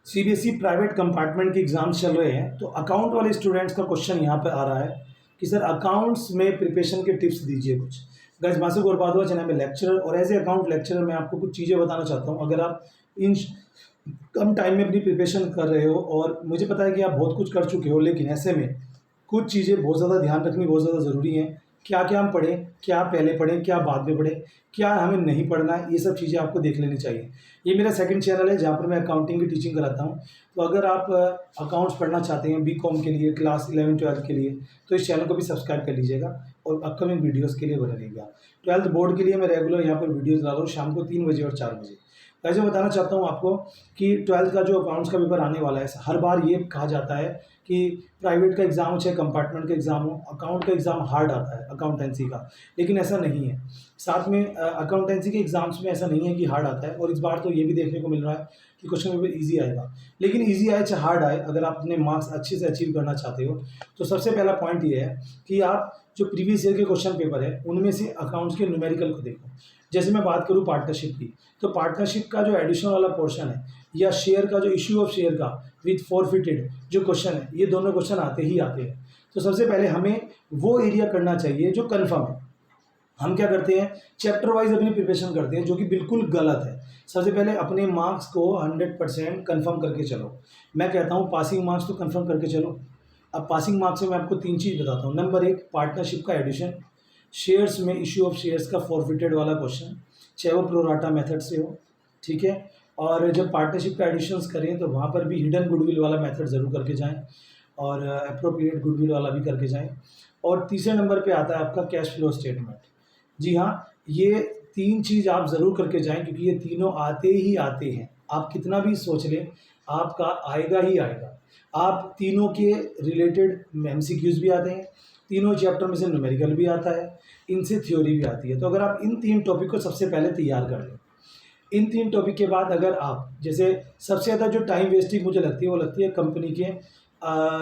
CBSE private compartment के exams चल रहे हैं, तो अकाउंट वाले स्टूडेंट्स का क्वेश्चन यहाँ पे आ रहा है कि सर अकाउंट्स में प्रिपरेशन के टिप्स दीजिए कुछ। गाइस मासिक और बाद हुआ चैनल में लेक्चरर और एज ए अकाउंट लेक्चरर मैं आपको कुछ चीज़ें बताना चाहता हूँ। अगर आप इन कम टाइम में अपनी प्रिपरेशन कर रहे हो और मुझे पता है कि आप बहुत कुछ कर चुके हो, लेकिन ऐसे में कुछ चीज़ें बहुत ज़्यादा ध्यान रखनी बहुत ज़्यादा ज़रूरी है। क्या क्या हम पढ़ें, क्या पहले पढ़ें, क्या बाद में पढ़ें, क्या हमें नहीं पढ़ना है, ये सब चीज़ें आपको देख लेनी चाहिए। ये मेरा सेकंड चैनल है जहाँ पर मैं अकाउंटिंग की टीचिंग कराता हूँ। तो अगर आप अकाउंट्स पढ़ना चाहते हैं बीकॉम के लिए, क्लास 11-12 के लिए, तो इस चैनल को भी सब्सक्राइब कर लीजिएगा और अपकमिंग वीडियोज़ के लिए बने रहिएगा। 12th बोर्ड के लिए मैं रेगुलर यहाँ पर वीडियोज़ डाल रहा हूँ शाम को 3 बजे और 4 बजे। वैसे बताना चाहता हूँ आपको कि 12th का जो अकाउंट्स का पेपर आने वाला है, हर बार ये कहा जाता है कि प्राइवेट का एग्ज़ाम हो चाहे कंपार्टमेंट का एग्ज़ाम हो, अकाउंट का एग्ज़ाम हार्ड आता है अकाउंटेंसी का, लेकिन ऐसा नहीं है। साथ में अकाउंटेंसी के एग्ज़ाम्स में ऐसा नहीं है कि हार्ड आता है, और इस बार तो ये भी देखने को मिल रहा है कि क्वेश्चन पेपर ईजी आएगा। लेकिन ईजी आए चाहे हार्ड आए, अगर आप अपने मार्क्स अच्छे से अचीव करना चाहते हो तो सबसे पहला पॉइंट ये है कि आप जो प्रीवियस ईयर के क्वेश्चन पेपर है उनमें से अकाउंट्स के न्यूमेरिकल को देखो। जैसे मैं बात करूँ पार्टनरशिप की, तो पार्टनरशिप का जो एडिशनल वाला पोर्शन है या शेयर का जो इश्यू ऑफ शेयर का विथ फॉरफिटेड जो क्वेश्चन है, ये दोनों क्वेश्चन आते ही आते हैं। तो सबसे पहले हमें वो एरिया करना चाहिए जो कन्फर्म है। हम क्या करते हैं, चैप्टर वाइज अपनी प्रिपरेशन करते हैं, जो कि बिल्कुल गलत है। सबसे पहले अपने मार्क्स को 100% कन्फर्म करके चलो। मैं कहता हूँ पासिंग मार्क्स तो कन्फर्म करके चलो। अब पासिंग मार्क्स में मैं आपको 3 चीज़ बताता हूँ। नंबर 1, पार्टनरशिप का एडिशन, शेयर्स में इश्यू ऑफ शेयर्स का फॉरफिटेड वाला क्वेश्चन, चाहे वो प्रोराटा मेथड से हो, ठीक है। और जब पार्टनरशिप का एडिशंस करें तो वहाँ पर भी हिडन गुडविल वाला मेथड ज़रूर करके जाएं और अप्रोप्रिएट गुडविल वाला भी करके जाएं। और तीसरे नंबर पे आता है आपका कैश फ्लो स्टेटमेंट। जी हाँ, ये 3 चीज़ आप ज़रूर करके जाएं, क्योंकि ये तीनों आते ही आते हैं। आप कितना भी सोच लें, आपका आएगा ही आएगा। आप तीनों के रिलेटेड एमसीक्यूज़ भी आते हैं, तीनों चैप्टर में से न्यूमेरिकल भी आता है, इनसे थ्योरी भी आती है। तो अगर आप इन 3 टॉपिक को सबसे पहले तैयार कर लें, इन 3 टॉपिक के बाद अगर आप, जैसे सबसे ज़्यादा जो टाइम वेस्टिंग मुझे लगती है वो लगती है कंपनी के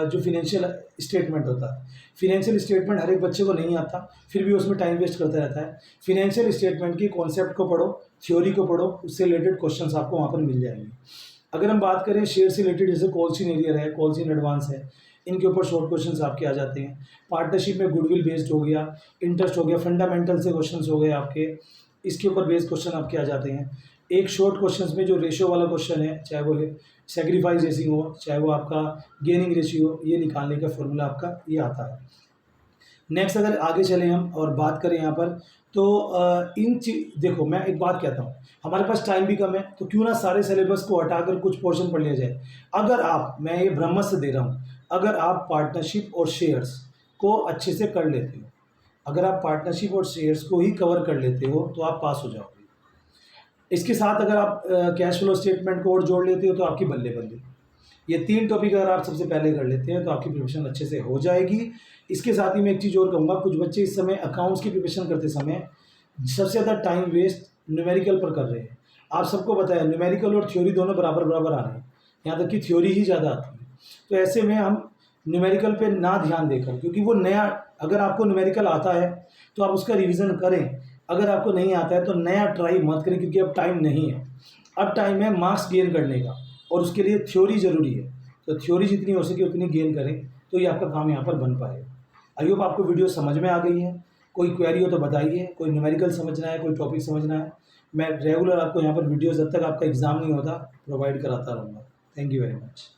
जो फिनेंशियल स्टेटमेंट होता है। फिनेंशियल स्टेटमेंट हर एक बच्चे को नहीं आता, फिर भी उसमें टाइम वेस्ट करता रहता है। फिनेंशियल स्टेटमेंट की कॉन्सेप्ट को पढ़ो, थ्योरी को पढ़ो, उससे रिलेटेड क्वेश्चंस आपको वहाँ पर मिल जाएंगे। अगर हम बात करें शेयर से रिलेटेड, जैसे कॉल्स इन एरियर है, कॉल्स इन एडवांस है, इनके ऊपर शॉर्ट क्वेश्चंस आपके आ जाते हैं। पार्टनरशिप में गुडविल बेस्ड हो गया, इंटरेस्ट हो गया, फंडामेंटल से क्वेश्चंस हो गए आपके, इसके ऊपर बेस्ड क्वेश्चन आपके आ जाते हैं। एक शॉर्ट क्वेश्चंस में जो रेशियो वाला क्वेश्चन है, चाहे वो सेक्रीफाइस रेशियो हो, चाहे वो आपका गेनिंग रेशियो हो, ये निकालने का फॉर्मूला आपका ये आता है। नेक्स्ट अगर आगे चलें हम और बात करें यहाँ पर, तो देखो मैं एक बात कहता हूँ, हमारे पास टाइम भी कम है, तो क्यों ना सारे सिलेबस को हटाकर कुछ पोर्शन पढ़ लिया जाए। अगर आप, मैं ये ब्रह्मस्त्र दे रहा हूँ, अगर आप पार्टनरशिप और शेयर्स को अच्छे से कर लेते हो, अगर आप पार्टनरशिप और शेयर्स को ही कवर कर लेते हो तो आप पास हो जाओगे। इसके साथ अगर आप कैश फ्लो स्टेटमेंट को और जोड़ लेते हो तो आपकी बल्ले बल्ले। ये 3 टॉपिक अगर आप सबसे पहले कर लेते हैं तो आपकी प्रिपरेशन अच्छे से हो जाएगी। इसके साथ ही मैं एक चीज़ और कहूँगा, कुछ बच्चे इस समय अकाउंट्स की प्रिपरेशन करते समय सबसे ज़्यादा टाइम वेस्ट न्यूमेरिकल पर कर रहे हैं। आप सबको पता है न्यूमेरिकल और थ्योरी दोनों बराबर बराबर आ रहे हैं, यहाँ तक कि थ्योरी ही ज़्यादा आती है। तो ऐसे में हम न्यूमेरिकल पे ना ध्यान देकर, क्योंकि वो नया, अगर आपको न्यूमेरिकल आता है तो आप उसका रिवीजन करें, अगर आपको नहीं आता है तो नया ट्राई मत करें, क्योंकि अब टाइम नहीं है। अब टाइम है मार्क्स गेन करने का, और उसके लिए थ्योरी ज़रूरी है। तो थ्योरी जितनी हो सके उतनी गेन करें, तो ये आपका काम यहाँ पर बन पाएगा। आई होप आपको वीडियो समझ में आ गई है। कोई क्वेरी हो तो बताइए, कोई न्यूमेरिकल समझना है, कोई टॉपिक समझना है, मैं रेगुलर आपको यहाँ पर वीडियोज़ जब तक आपका एग्ज़ाम नहीं होता प्रोवाइड कराता रहूँगा। Thank you very much.